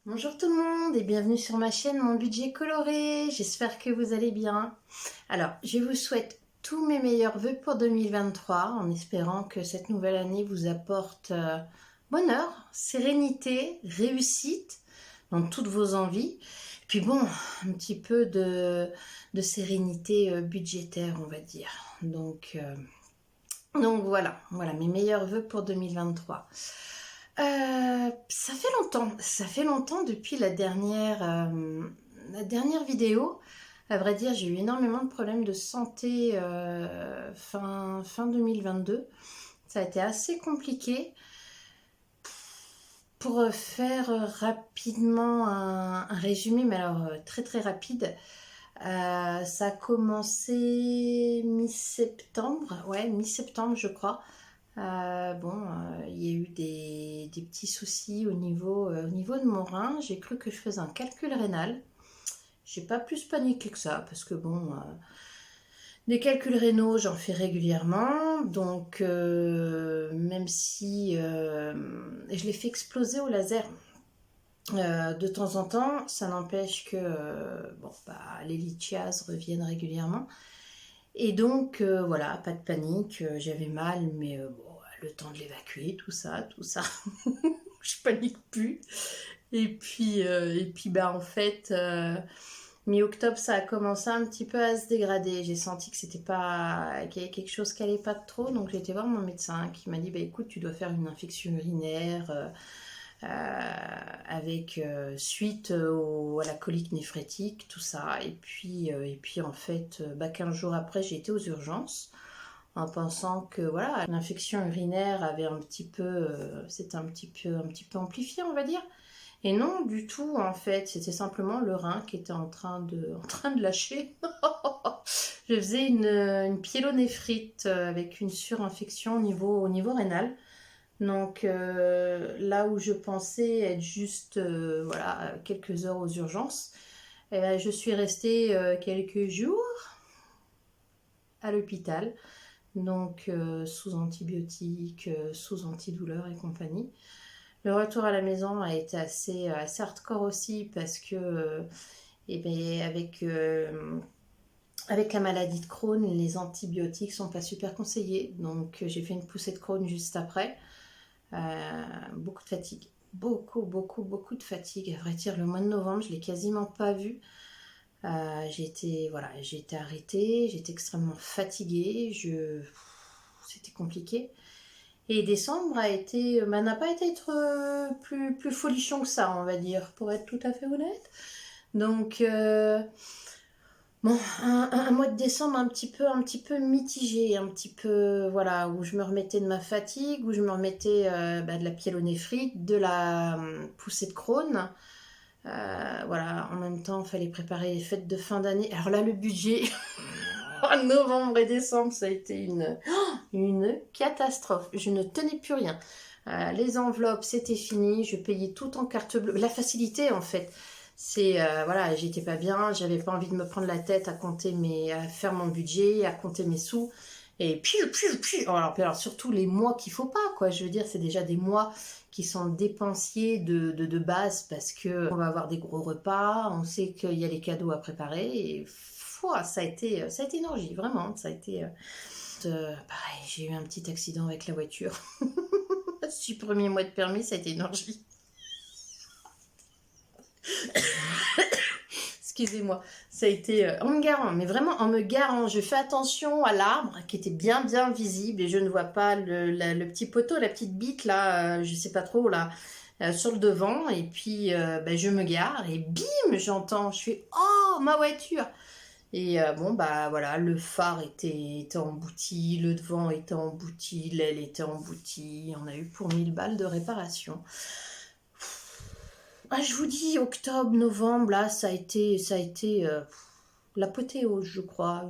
Bonjour tout le monde et bienvenue sur ma chaîne Mon Budget Coloré, j'espère que vous allez bien. Alors, je vous souhaite tous mes meilleurs vœux pour 2023 en espérant que cette nouvelle année vous apporte bonheur, sérénité, réussite dans toutes vos envies. Puis bon, un petit peu de sérénité budgétaire on va dire. Donc voilà mes meilleurs vœux pour 2023. Ça fait longtemps depuis la dernière vidéo. À vrai dire, j'ai eu énormément de problèmes de santé fin 2022. Ça a été assez compliqué. Pour faire rapidement un résumé, mais alors très très rapide, ça a commencé mi-septembre, ouais, mi-septembre je crois. Il y a eu des petits soucis au niveau de mon rein. J'ai cru que je faisais un calcul rénal. J'ai pas plus paniqué que ça parce que des calculs rénaux, j'en fais régulièrement. Donc, même si je les fais exploser au laser de temps en temps, ça n'empêche que les lithiases reviennent régulièrement. Et donc, voilà, pas de panique, j'avais mal, mais le temps de l'évacuer, tout ça, je panique plus. En fait, mi-octobre, ça a commencé un petit peu à se dégrader. J'ai senti que qu'il y avait quelque chose qui allait pas trop, donc j'ai été voir mon médecin qui m'a dit, bah écoute, tu dois faire une infection urinaire. Avec suite à la colique néphrétique, tout ça. Et puis en fait, 15 jours après, j'ai été aux urgences en pensant que voilà, l'infection urinaire avait c'était un petit peu amplifié, on va dire. Et non, du tout, en fait, c'était simplement le rein qui était en train de lâcher. Je faisais une pyélonéphrite avec une surinfection au niveau rénal. Donc là où je pensais être juste quelques heures aux urgences, eh ben, je suis restée quelques jours à l'hôpital, donc sous antibiotiques, sous antidouleurs et compagnie. Le retour à la maison a été assez hardcore aussi parce que avec la maladie de Crohn, les antibiotiques sont pas super conseillés. Donc j'ai fait une poussée de Crohn juste après. Beaucoup de fatigue. Beaucoup de fatigue. À vrai dire, le mois de novembre, je l'ai quasiment pas vu. J'ai été arrêtée, j'étais extrêmement fatiguée, c'était compliqué. Et décembre n'a pas été plus folichon que ça, on va dire, pour être tout à fait honnête. Donc, bon, un mois de décembre un petit peu mitigé, un petit peu, voilà, où je me remettais de ma fatigue, où je me remettais de la pyélonéphrite, de la poussée de Crohn. Voilà, en même temps, il fallait préparer les fêtes de fin d'année. Alors là, le budget, en novembre et décembre, ça a été une catastrophe. Je ne tenais plus rien. Les enveloppes, c'était fini. Je payais tout en carte bleue. La facilité, en fait. Voilà, j'étais pas bien, j'avais pas envie de me prendre la tête à faire mon budget, à compter mes sous. Et puis. Alors surtout les mois qu'il faut pas, quoi. Je veux dire, c'est déjà des mois qui sont dépensiers de base parce que on va avoir des gros repas, on sait qu'il y a les cadeaux à préparer. Et ça a été une orgie, vraiment. Ça a été. Pareil, j'ai eu un petit accident avec la voiture. Ce premier mois de permis, ça a été une orgie. Excusez-moi, ça a été en me garant, mais vraiment en me garant. Je fais attention à l'arbre qui était bien visible et je ne vois pas le petit poteau, la petite bique là, je sais pas trop là, sur le devant. Et puis je me gare et bim, j'entends, je fais oh ma voiture. Et voilà, le phare était embouti, le devant était embouti, l'aile était emboutie. On a eu pour 1000 balles de réparation. Ah, je vous dis, octobre, novembre, là, ça a été l'apothéose, je crois.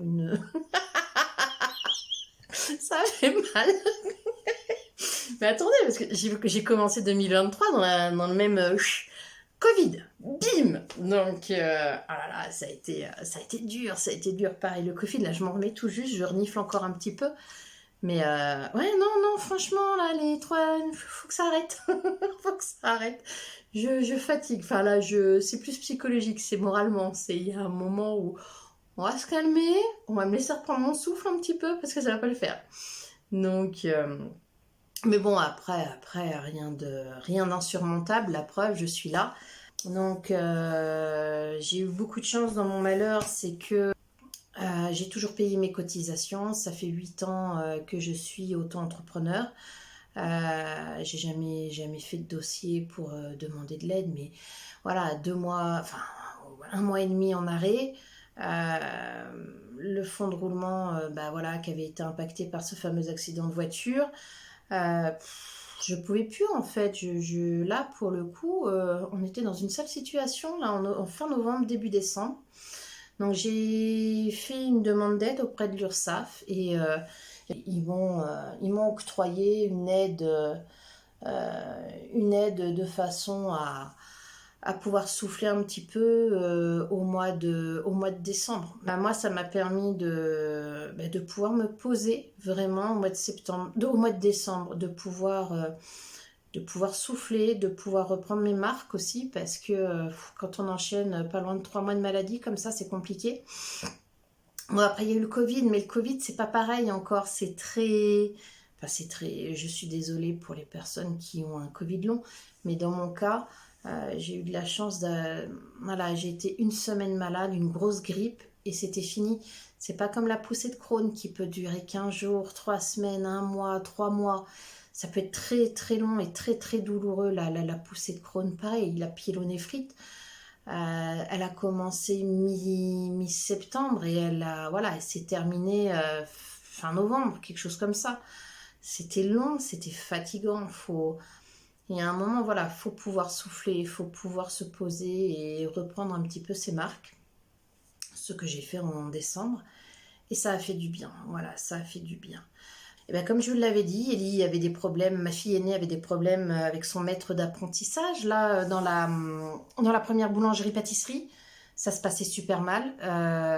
Ça fait mal. Mais attendez, parce que j'ai commencé 2023 dans le même Covid. Bim. Donc, ah là là, ça a été dur, ça a été dur. Pareil, le Covid, là, je m'en remets tout juste, je renifle encore un petit peu. Mais ouais, non, franchement, là, les trois, faut que ça arrête. Faut que ça arrête. je fatigue. Enfin là, c'est plus psychologique, c'est moralement. Il y a un moment où on va se calmer, on va me laisser reprendre mon souffle un petit peu parce que ça va pas le faire. Donc, mais bon, après rien d'insurmontable. La preuve, je suis là. Donc, j'ai eu beaucoup de chance dans mon malheur, c'est que j'ai toujours payé mes cotisations. Ça fait 8 ans que je suis auto-entrepreneur. J'ai jamais fait de dossier pour demander de l'aide, mais voilà, 2 mois, enfin 1 mois et demi en arrêt. Le fonds de roulement, bah voilà, qui avait été impacté par ce fameux accident de voiture. Euh, je pouvais plus en fait. Là, pour le coup, on était dans une sale situation là en fin novembre, début décembre. Donc j'ai fait une demande d'aide auprès de l'URSSAF et ils m'ont octroyé une aide de façon à pouvoir souffler un petit peu au mois de décembre. Bah, moi, ça m'a permis de pouvoir me poser vraiment au mois de septembre, au mois de décembre, de pouvoir souffler, de pouvoir reprendre mes marques aussi, parce que quand on enchaîne pas loin de 3 mois de maladie, comme ça, c'est compliqué. Bon, après, il y a eu le Covid, mais le Covid, c'est pas pareil encore. C'est très. Enfin, c'est très. Je suis désolée pour les personnes qui ont un Covid long, mais dans mon cas, j'ai eu de la chance de. Voilà, j'ai été une semaine malade, une grosse grippe, et c'était fini. C'est pas comme la poussée de Crohn qui peut durer 15 jours, 3 semaines, 1 mois, 3 mois. Ça peut être très très long et très très douloureux, la poussée de Crohn. Pareil, la pyélonéphrite. Elle a commencé mi-septembre et elle s'est terminée fin novembre, quelque chose comme ça. C'était long, c'était fatigant. Il y a un moment, voilà, faut pouvoir souffler, il faut pouvoir se poser et reprendre un petit peu ses marques. Ce que j'ai fait en décembre. Et ça a fait du bien. Voilà, ça a fait du bien. Et bien, comme je vous l'avais dit, Ellie avait des problèmes, ma fille aînée avait des problèmes avec son maître d'apprentissage, là, dans la première boulangerie-pâtisserie. Ça se passait super mal.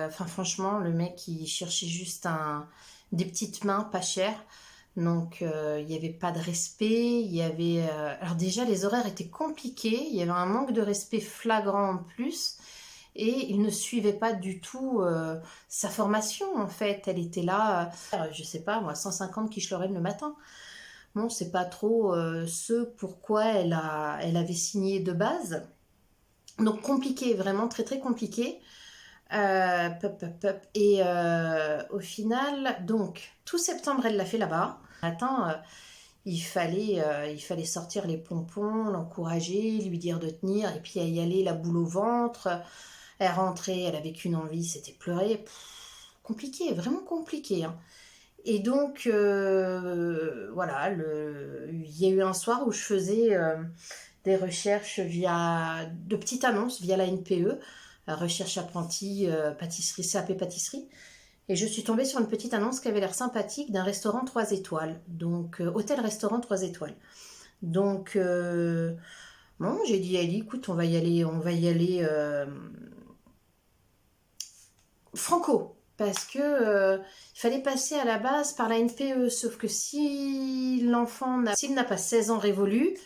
Enfin, franchement, le mec, il cherchait juste des petites mains pas chères. Donc, il n'y avait pas de respect. Alors déjà, les horaires étaient compliqués. Il y avait un manque de respect flagrant en plus. Et il ne suivait pas du tout sa formation en fait. Elle était là, je sais pas moi, 150 quiche Lorraine le matin. Bon, c'est pas trop ce pourquoi elle avait signé de base. Donc compliqué, vraiment très très compliqué. Et au final, donc tout septembre elle l'a fait là-bas. Le matin, il fallait sortir les pompons, l'encourager, lui dire de tenir, et puis y aller la boule au ventre. Elle rentrait, elle avait qu'une envie, c'était pleurer. Compliqué, vraiment compliqué, hein. Et donc, voilà, il y a eu un soir où je faisais des recherches de petites annonces via la NPE, recherche apprenti pâtisserie, CAP pâtisserie. Et je suis tombée sur une petite annonce qui avait l'air sympathique d'un restaurant 3 étoiles. Donc, hôtel-restaurant 3 étoiles. Donc, bon, j'ai dit à Ellie, écoute, on va y aller franco, parce que il fallait passer à la base par la NPE, sauf que s'il n'a pas 16 ans révolus,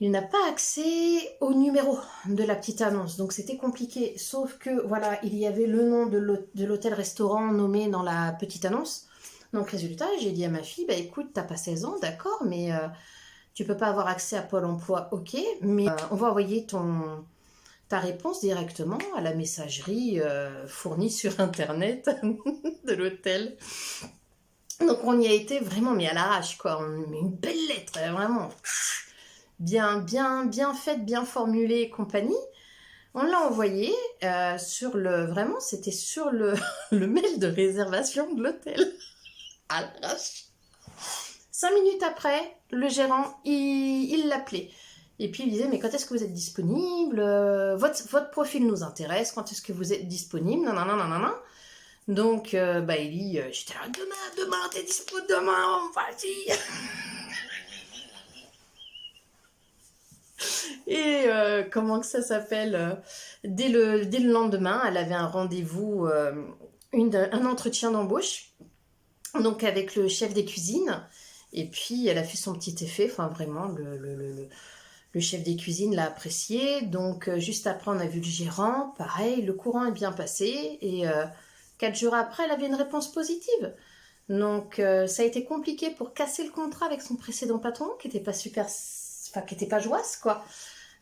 il n'a pas accès au numéro de la petite annonce, donc c'était compliqué, sauf que voilà, il y avait le nom de l'hôtel-restaurant nommé dans la petite annonce. Donc résultat, j'ai dit à ma fille, bah écoute, t'as pas 16 ans, d'accord, mais tu peux pas avoir accès à Pôle emploi, ok, mais on va envoyer ta réponse directement à la messagerie fournie sur internet de l'hôtel. Donc on y a été vraiment, mais à l'arrache quoi. On met une belle lettre, vraiment bien, bien, bien faite, bien formulée et compagnie. On l'a envoyé vraiment, c'était sur le mail de réservation de l'hôtel. À l'arrache. 5 minutes après, le gérant, il l'appelait. Et puis il disait, mais quand est-ce que vous êtes disponible? Votre profil nous intéresse, quand est-ce que vous êtes disponible? Non, non, non, non, non, non. Donc, Ellie, j'étais là, demain, t'es dispo demain, vas-y. Et comment que ça s'appelle? Dès le lendemain, elle avait un rendez-vous, un entretien d'embauche, donc avec le chef des cuisines. Et puis, elle a fait son petit effet, enfin vraiment, Le chef des cuisines l'a apprécié, donc juste après on a vu le gérant, pareil, le courant est bien passé et 4 jours après elle avait une réponse positive. Donc ça a été compliqué pour casser le contrat avec son précédent patron qui n'était pas super, enfin qui n'était pas joisse quoi.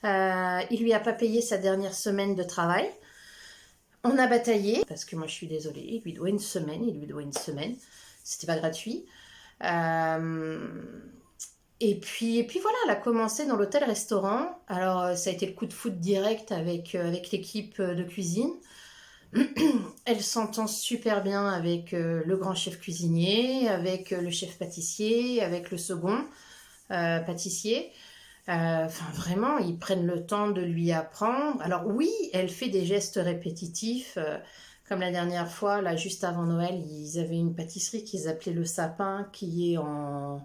Il lui a pas payé sa dernière semaine de travail. On a bataillé parce que moi je suis désolée, il lui doit une semaine, c'était pas gratuit. Et puis voilà, elle a commencé dans l'hôtel-restaurant. Alors, ça a été le coup de foot direct avec l'équipe de cuisine. Elle s'entend super bien avec le grand chef cuisinier, avec le chef pâtissier, avec le second pâtissier. Enfin, vraiment, ils prennent le temps de lui apprendre. Alors oui, elle fait des gestes répétitifs. Comme la dernière fois, là, juste avant Noël, ils avaient une pâtisserie qu'ils appelaient le sapin, qui est en...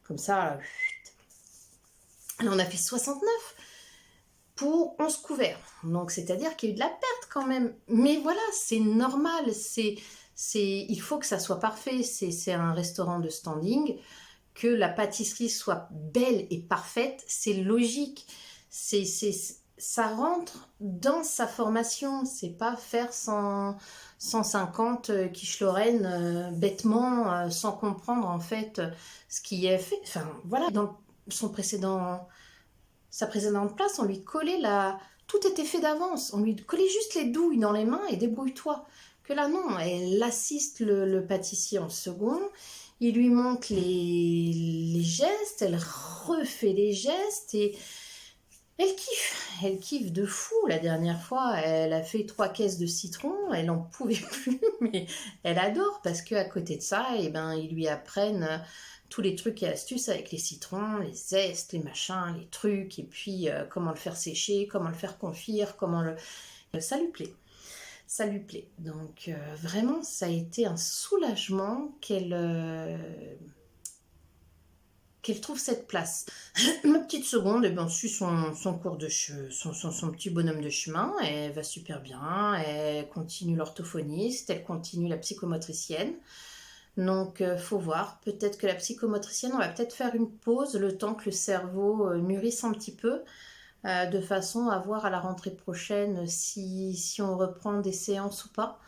comme ça, là. Là, on a fait 69 pour 11 couverts. Donc, c'est-à-dire qu'il y a eu de la perte quand même. Mais voilà, c'est normal. Il faut que ça soit parfait. C'est un restaurant de standing. Que la pâtisserie soit belle et parfaite, c'est logique. Ça rentre dans sa formation. C'est pas faire 150 quiche Lorraine bêtement, sans comprendre en fait ce qui est fait. Enfin, voilà, dans son sa précédente place, on lui collait la... Tout était fait d'avance. On lui collait juste les douilles dans les mains et débrouille-toi. Que là, non, elle assiste le pâtissier en second. Il lui montre les gestes, elle refait les gestes et elle kiffe. Elle kiffe de fou. La dernière fois, elle a fait 3 caisses de citron. Elle n'en pouvait plus, mais elle adore parce qu'à côté de ça, eh ben, ils lui apprennent tous les trucs et astuces avec les citrons, les zestes, les machins, les trucs, et puis comment le faire sécher, comment le faire confire, comment le... Ça lui plaît. Ça lui plaît. Donc vraiment, ça a été un soulagement qu'elle trouve cette place. Ma petite seconde, eh ben, suit son cours de son petit bonhomme de chemin. Elle va super bien. Elle continue l'orthophoniste, elle continue la psychomotricienne. Donc, faut voir. Peut-être que la psychomotricienne, on va peut-être faire une pause le temps que le cerveau mûrisse un petit peu, de façon à voir à la rentrée prochaine si on reprend des séances ou pas.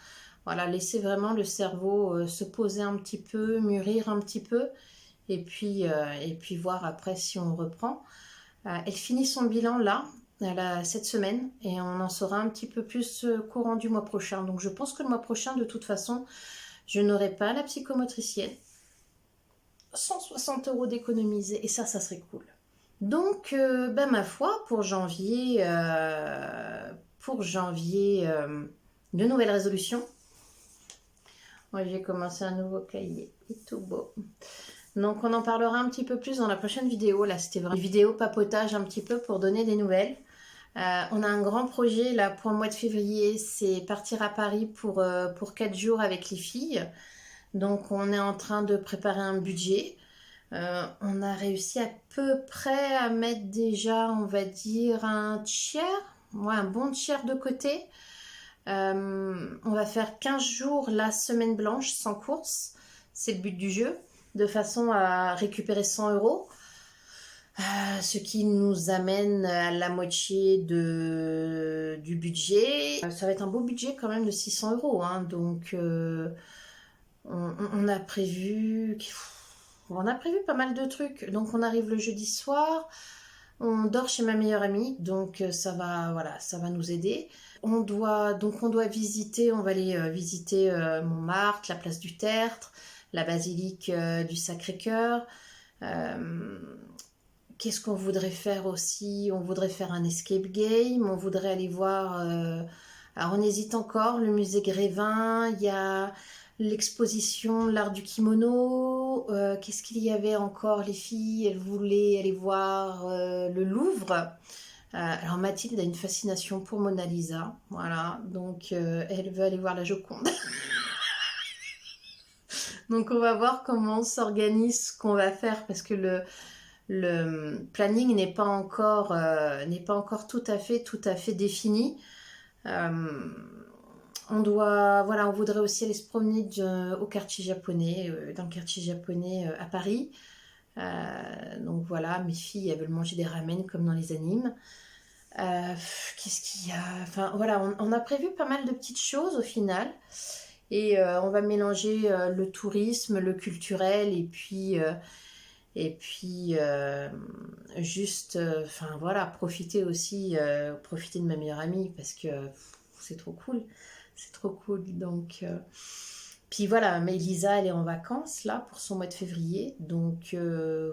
Voilà, laisser vraiment le cerveau se poser un petit peu, mûrir un petit peu, et puis voir après si on reprend. Elle finit son bilan là, cette semaine, et on en saura un petit peu plus courant du mois prochain. Donc je pense que le mois prochain, de toute façon, je n'aurai pas la psychomotricienne. 160 € d'économiser, et ça serait cool. Donc, ma foi, pour janvier, de nouvelles résolutions. Moi, j'ai commencé un nouveau cahier, et tout beau. Donc, on en parlera un petit peu plus dans la prochaine vidéo. Là, c'était vraiment une vidéo papotage un petit peu pour donner des nouvelles. On a un grand projet là pour le mois de février, c'est partir à Paris pour 4 jours avec les filles. Donc on est en train de préparer un budget. On a réussi à peu près à mettre déjà, on va dire, un bon tiers de côté. On va faire 15 jours la semaine blanche sans course. C'est le but du jeu, de façon à récupérer 100 €. Ce qui nous amène à la moitié du budget. Ça va être un beau budget quand même de 600 €. Hein, donc on a prévu pas mal de trucs. Donc on arrive le jeudi soir. On dort chez ma meilleure amie, donc ça va nous aider. On doit visiter, on va aller visiter Montmartre, la place du Tertre, la basilique du Sacré-Cœur. Qu'est-ce qu'on voudrait faire aussi? On voudrait faire un escape game, on voudrait aller voir... alors on hésite encore, le musée Grévin, il y a l'exposition L'art du kimono. Qu'est-ce qu'il y avait encore? Les filles, elles voulaient aller voir le Louvre. Alors Mathilde a une fascination pour Mona Lisa, voilà, donc elle veut aller voir la Joconde. Donc on va voir comment on s'organise, ce qu'on va faire, parce que le planning n'est pas encore tout à fait défini. On voudrait aussi aller se promener dans le quartier japonais à Paris. Donc voilà, mes filles, elles veulent manger des ramen comme dans les animes. Qu'est-ce qu'il y a? Enfin voilà, on a prévu pas mal de petites choses au final. Et on va mélanger le tourisme, le culturel et puis juste, enfin voilà, profiter aussi, profiter de ma meilleure amie parce que c'est trop cool. C'est trop cool. Donc, puis voilà, mais Elisa, elle est en vacances là pour son mois de février. Donc,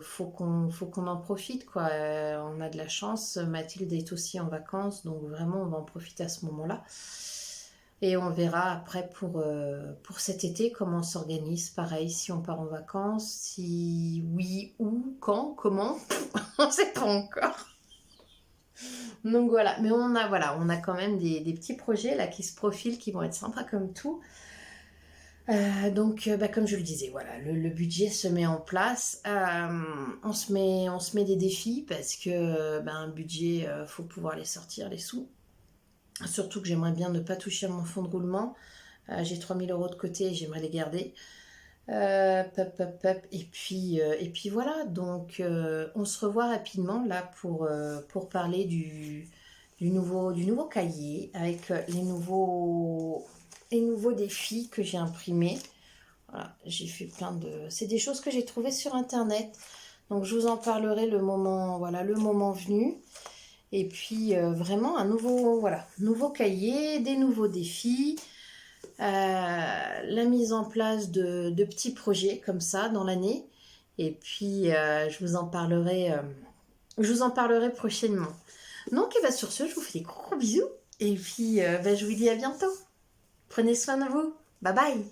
faut qu'on en profite quoi. On a de la chance. Mathilde est aussi en vacances. Donc, vraiment, on va en profiter à ce moment-là. Et on verra après pour cet été comment on s'organise. Pareil, si on part en vacances, si oui, où, quand, comment, on ne sait pas encore. Donc voilà, mais on a quand même des petits projets là qui se profilent, qui vont être sympas comme tout. Donc, bah, comme je le disais, voilà, le budget se met en place. On se met des défis parce que ben, un budget, faut pouvoir les sortir, les sous. Surtout que j'aimerais bien ne pas toucher à mon fonds de roulement. J'ai 3 000 € de côté et j'aimerais les garder. Et puis voilà, donc on se revoit rapidement là pour parler du nouveau cahier avec les nouveaux défis que j'ai imprimés. Voilà, j'ai fait plein de... C'est des choses que j'ai trouvées sur internet. Donc je vous en parlerai voilà, le moment venu. Et puis vraiment un nouveau cahier, des nouveaux défis, la mise en place de petits projets comme ça dans l'année. Et puis je vous en parlerai prochainement. Donc et ben, sur ce, je vous fais des gros bisous. Et puis je vous dis à bientôt. Prenez soin de vous. Bye bye.